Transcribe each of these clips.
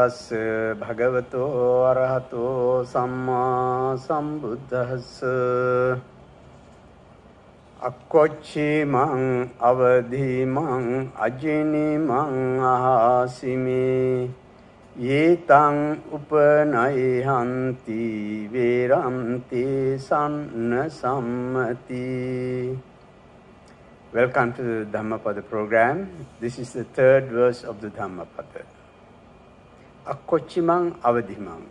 Tassa bhagavato arahato samma sambuddhassa akkochi mang avadhi mang ajini mang ahasimi yetang upanaihanti veranti sanna sammati. Welcome to the Dhammapada program. This is the third verse of the Dhammapada. Akkochimang avadhimang.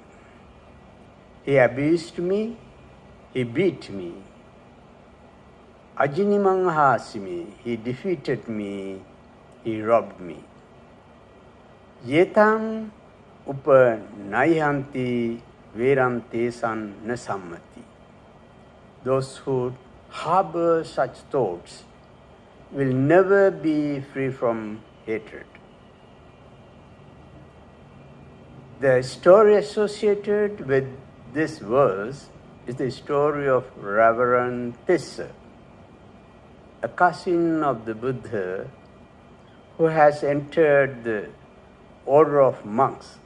He abused me, he beat me. Ajinimang hasimi. He defeated me, he robbed me. Yetang upanaihanti veranti san nasammati. Those who harbor such thoughts will never be free from hatred. The story associated with this verse is the story of Reverend Tissa, a cousin of the Buddha who has entered the order of monks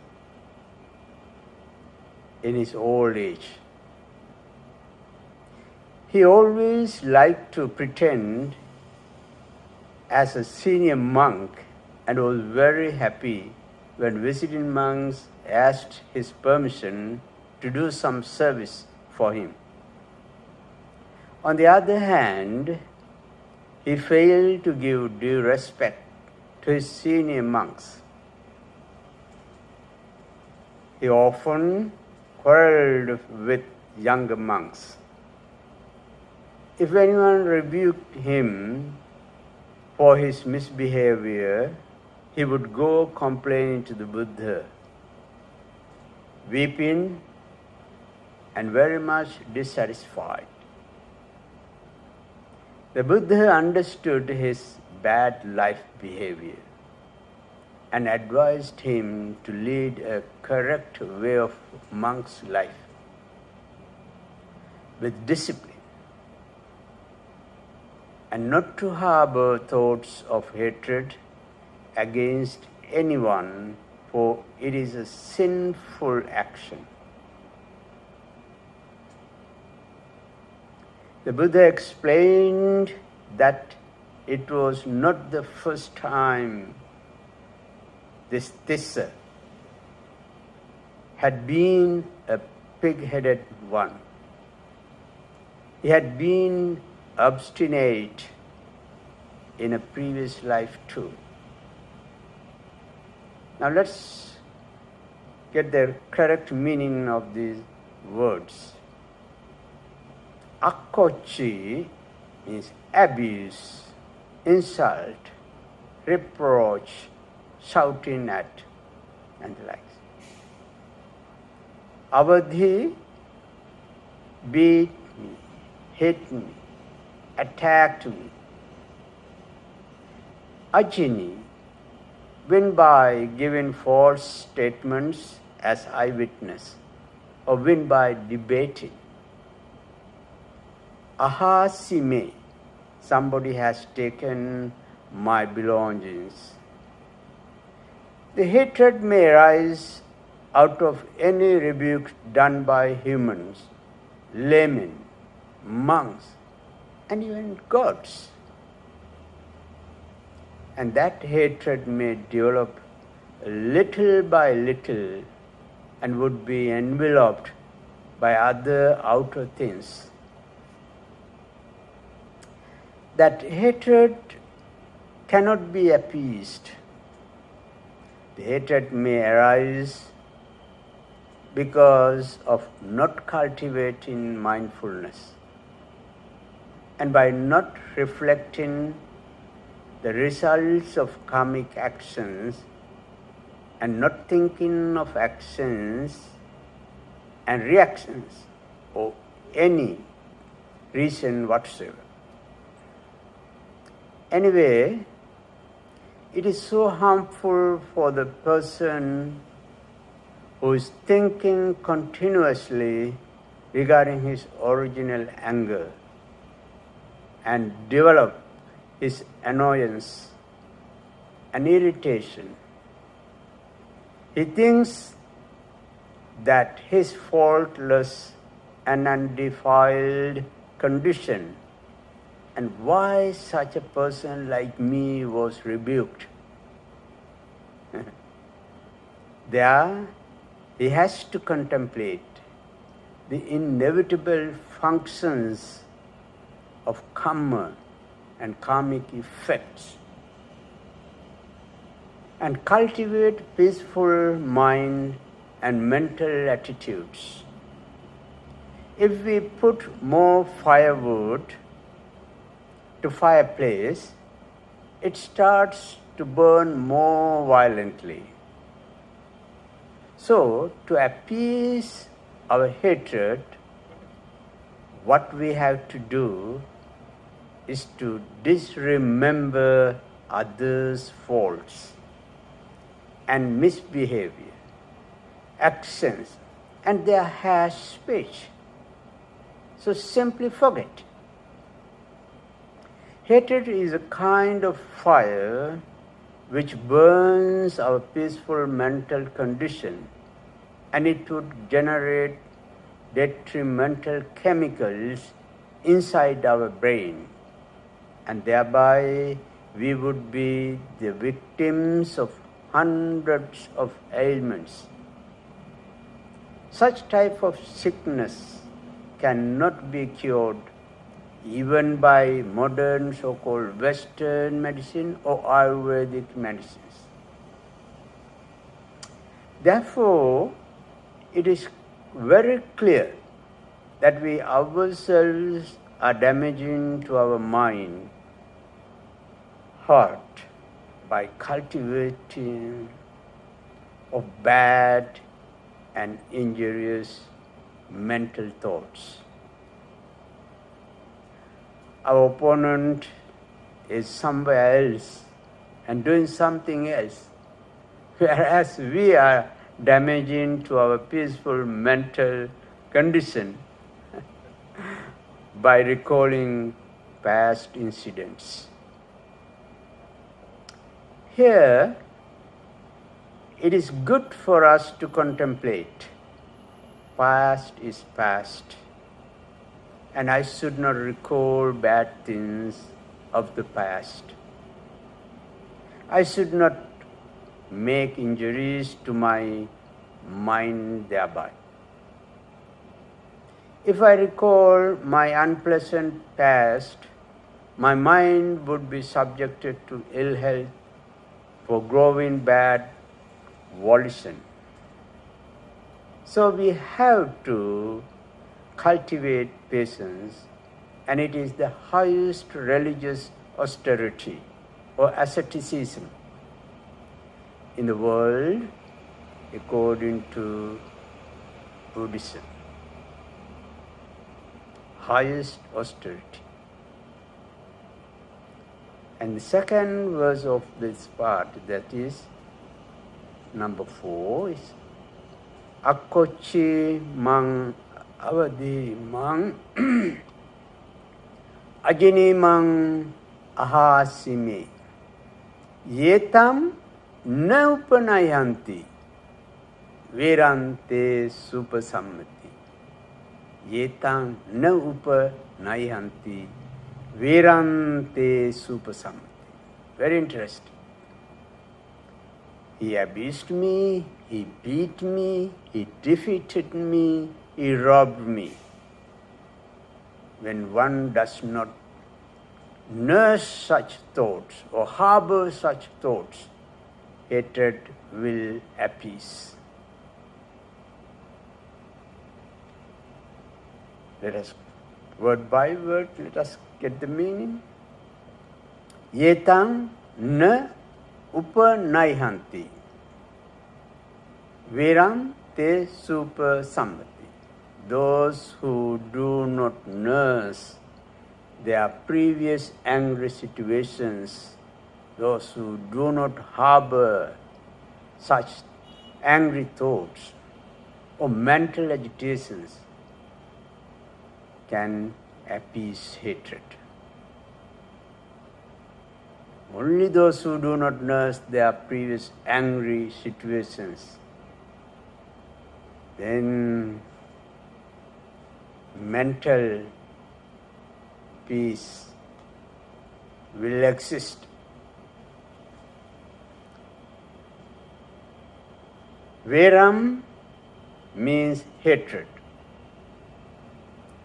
in his old age. He always liked to pretend as a senior monk and was very happy when visiting monks asked his permission to do some service for him. On the other hand, he failed to give due respect to his senior monks. He often quarreled with younger monks. If anyone rebuked him for his misbehavior, he would go complaining to the Buddha, weeping and very much dissatisfied. The Buddha understood his bad life behavior and advised him to lead a correct way of monk's life with discipline and not to harbor thoughts of hatred against anyone, for it is a sinful action. The Buddha explained that it was not the first time this Tissa had been a pig-headed one. He had been obstinate in a previous life too. Now let's get the correct meaning of these words. Akkochi means abuse, insult, reproach, shouting at, and the likes. Avadhi, beat me, hit me, attacked me. Ajini, win by giving false statements as eyewitness, or win by debating. Ahasime, somebody has taken my belongings. The hatred may arise out of any rebuke done by humans, laymen, monks, and even gods. And that hatred may develop little by little and would be enveloped by other outer things. That hatred cannot be appeased. The hatred may arise because of not cultivating mindfulness and by not reflecting the results of karmic actions and not thinking of actions and reactions or any reason whatsoever. Anyway, it is so harmful for the person who is thinking continuously regarding his original anger and develop his annoyance and irritation. He thinks that his faultless and undefiled condition and why such a person like me was rebuked. There, he has to contemplate the inevitable functions of karma and karmic effects and cultivate peaceful mind and mental attitudes. If we put more firewood to fireplace, it starts to burn more violently. So, to appease our hatred, what we have to do is to disremember others' faults and misbehavior, actions, and their harsh speech. So simply forget. Hatred is a kind of fire which burns our peaceful mental condition, and it would generate detrimental chemicals inside our brain, and thereby we would be the victims of hundreds of ailments. Such type of sickness cannot be cured even by modern so-called Western medicine or Ayurvedic medicines. Therefore, it is very clear that we ourselves are damaging to our mind, heart, by cultivating of bad and injurious mental thoughts. Our opponent is somewhere else and doing something else, whereas we are damaging to our peaceful mental condition by recalling past incidents. Here, it is good for us to contemplate. Past is past, and I should not recall bad things of the past. I should not make injuries to my mind thereby. If I recall my unpleasant past, my mind would be subjected to ill health for growing bad volition. So we have to cultivate patience, and it is the highest religious austerity or asceticism in the world according to Buddhism. Highest austerity. And the second verse of this part, that is number 4, is Akkochi mang avadi mang ajini mang ahasime yetam na upanayanti verante supasammati. Yetam na upanayanti verante supasammati. Very interesting. He abused me, he beat me, he defeated me, he robbed me. When one does not nurse such thoughts or harbor such thoughts, hatred will appease. Let us, word by word, let us get the meaning. Yetam na upanaihanti veram te supasammati. Those who do not nurse their previous angry situations, those who do not harbor such angry thoughts or mental agitations, can appease hatred. Only those who do not nurse their previous angry situations then mental peace will exist. Veram means hatred,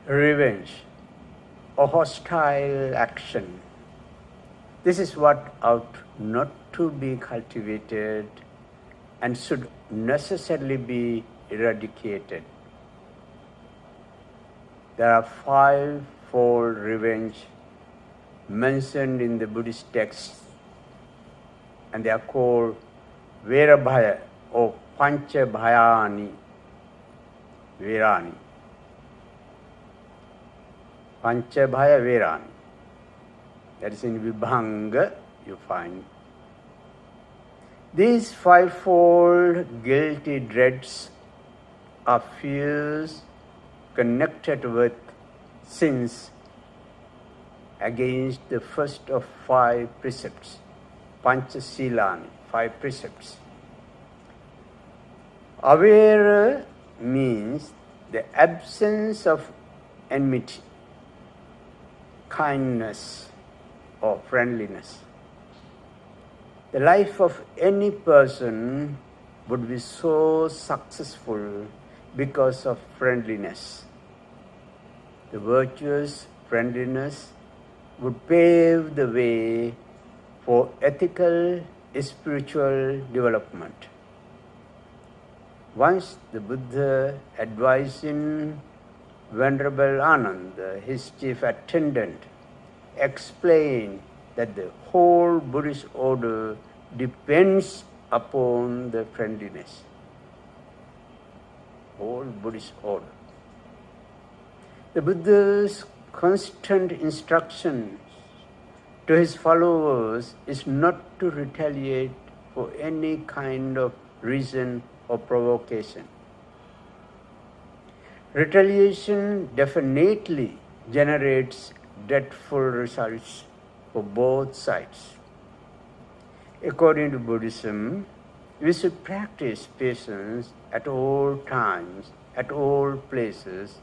revenge, or hostile action. This is what ought not to be cultivated and should necessarily be eradicated. There are five-fold revenge mentioned in the Buddhist texts, and they are called Verabhaya or Panchabhayani, Verani. Panchabhaya Verani. That is in Vibhanga you find. These fivefold guilty dreads are fears connected with sins against the first of five precepts, Panchasilani, five precepts. Avera means the absence of enmity, kindness, or friendliness. The life of any person would be so successful because of friendliness. The virtuous friendliness would pave the way for ethical, spiritual development. Once the Buddha advising Venerable Ananda, his chief attendant, explained that the whole Buddhist order depends upon the friendliness. Whole Buddhist order. The Buddha's constant instructions to his followers is not to retaliate for any kind of reason or provocation. Retaliation definitely generates dreadful results for both sides. According to Buddhism, we should practice patience at all times, at all places,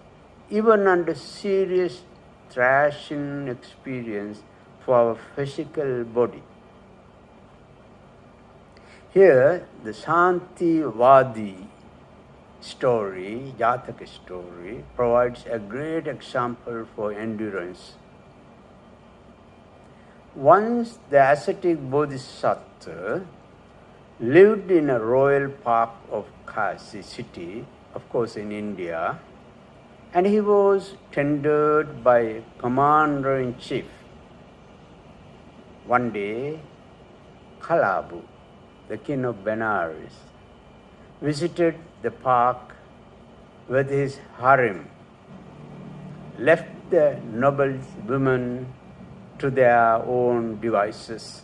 even under serious thrashing experience for our physical body. Here, the Shantivadi story, Jataka story, provides a great example for endurance. Once the ascetic bodhisattva lived in a royal park of Kasi city, of course in India, and he was tended by commander-in-chief. One day, Kalabu, the king of Benares, visited the park with his harem, left the noble women to their own devices.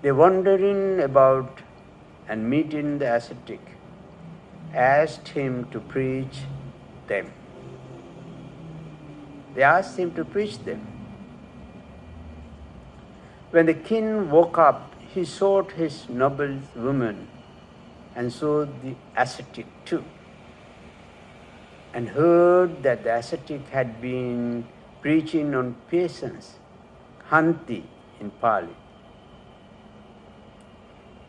They wandering about and meeting the ascetic, asked him to preach them. They asked him to preach them. When the king woke up, he sought his noble woman and saw the ascetic too, and heard that the ascetic had been preaching on patience, Hanti in Pali.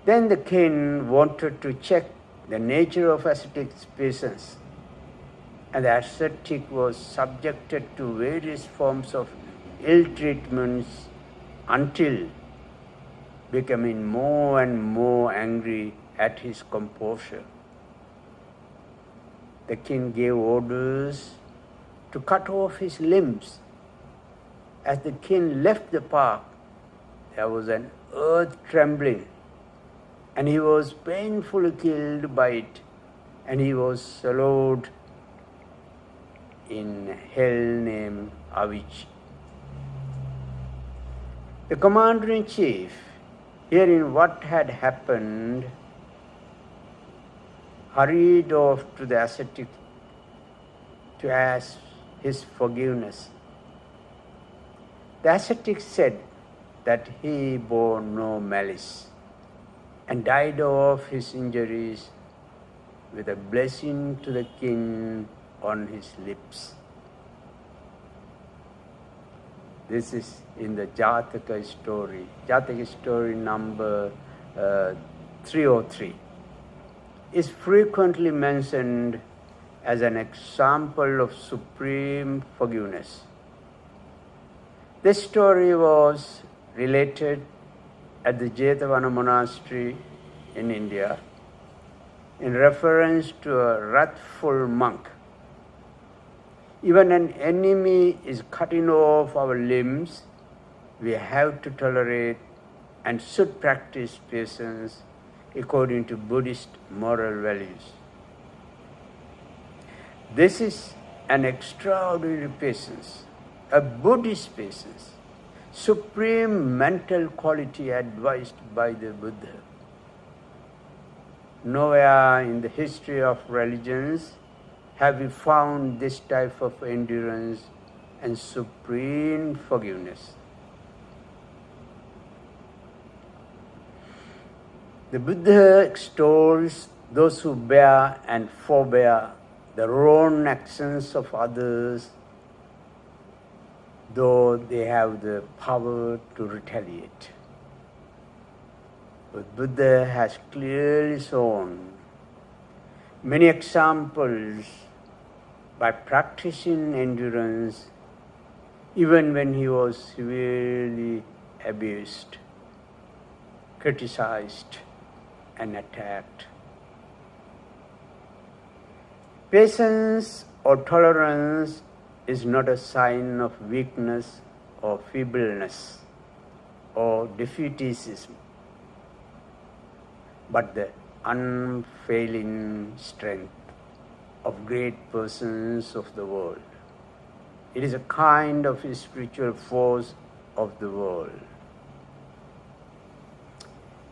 Then the king wanted to check the nature of ascetic's patience, and the ascetic was subjected to various forms of ill treatments until becoming more and more angry at his composure. The king gave orders to cut off his limbs. As the king left the park, there was an earth trembling, and he was painfully killed by it, and he was swallowed in hell named Avicii. The commander-in-chief, hearing what had happened, hurried off to the ascetic to ask his forgiveness. The ascetic said that he bore no malice and died of his injuries with a blessing to the king on his lips. This is in the Jataka story. Jataka story number 303. Is frequently mentioned as an example of supreme forgiveness. This story was related at the Jetavana monastery in India in reference to a wrathful monk. Even an enemy is cutting off our limbs, we have to tolerate and should practice patience according to Buddhist moral values. This is an extraordinary patience, a Buddhist patience, supreme mental quality advised by the Buddha. Nowhere in the history of religions have we found this type of endurance and supreme forgiveness. The Buddha extols those who bear and forbear the wrong actions of others, though they have the power to retaliate. But Buddha has clearly shown many examples by practicing endurance even when he was severely abused, criticized, and attacked. Patience or tolerance is not a sign of weakness or feebleness or defeatism, but the unfailing strength of great persons of the world. It is a kind of spiritual force of the world.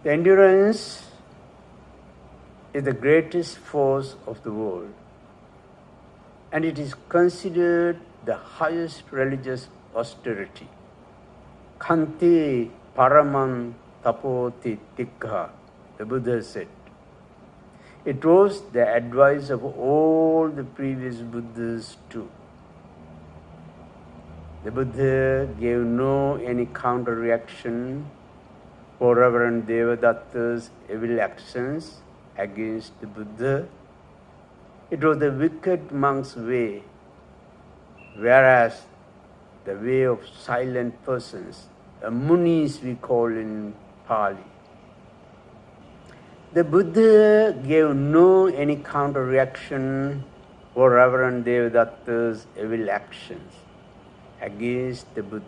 The endurance is the greatest force of the world, and it is considered the highest religious austerity. Khanti paramam tapoti tikha, the Buddha said. It was the advice of all the previous Buddhas too. The Buddha gave no any counter-reaction for Reverend Devadatta's evil actions against the Buddha. It was the wicked monk's way, whereas the way of silent persons, the munis we call in Pali. The Buddha gave no any counter-reaction for Reverend Devadatta's evil actions against the Buddha.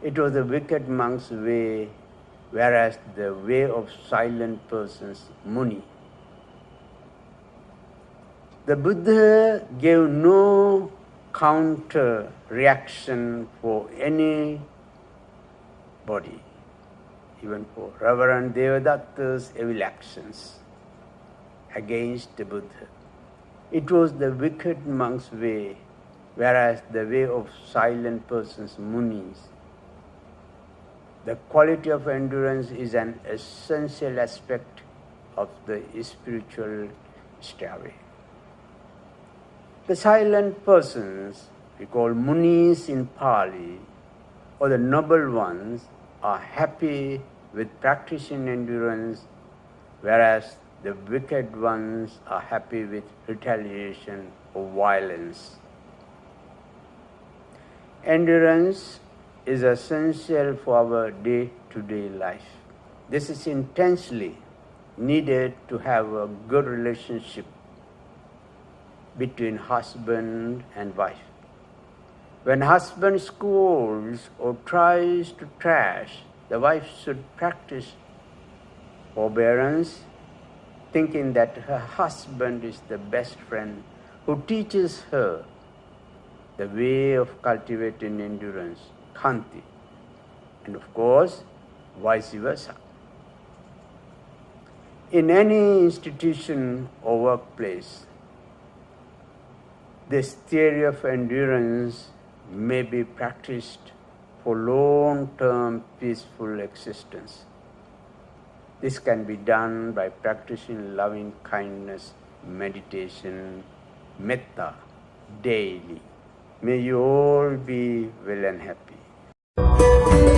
It was the wicked monk's way, whereas the way of silent persons, muni. The Buddha gave no counter-reaction for anybody, even for Reverend Devadatta's evil actions against the Buddha. It was the wicked monk's way, whereas the way of silent persons, munis. The quality of endurance is an essential aspect of the spiritual stairway. The silent persons, we call munis in Pali, or the noble ones, are happy with practicing endurance, whereas the wicked ones are happy with retaliation or violence. Endurance is essential for our day-to-day life. This is intensely needed to have a good relationship between husband and wife. When husband scolds or tries to trash, the wife should practice forbearance, thinking that her husband is the best friend who teaches her the way of cultivating endurance, khanti, and of course, vice versa. In any institution or workplace, this theory of endurance may be practiced for long-term peaceful existence. This can be done by practicing loving kindness, meditation, metta, daily. May you all be well and happy.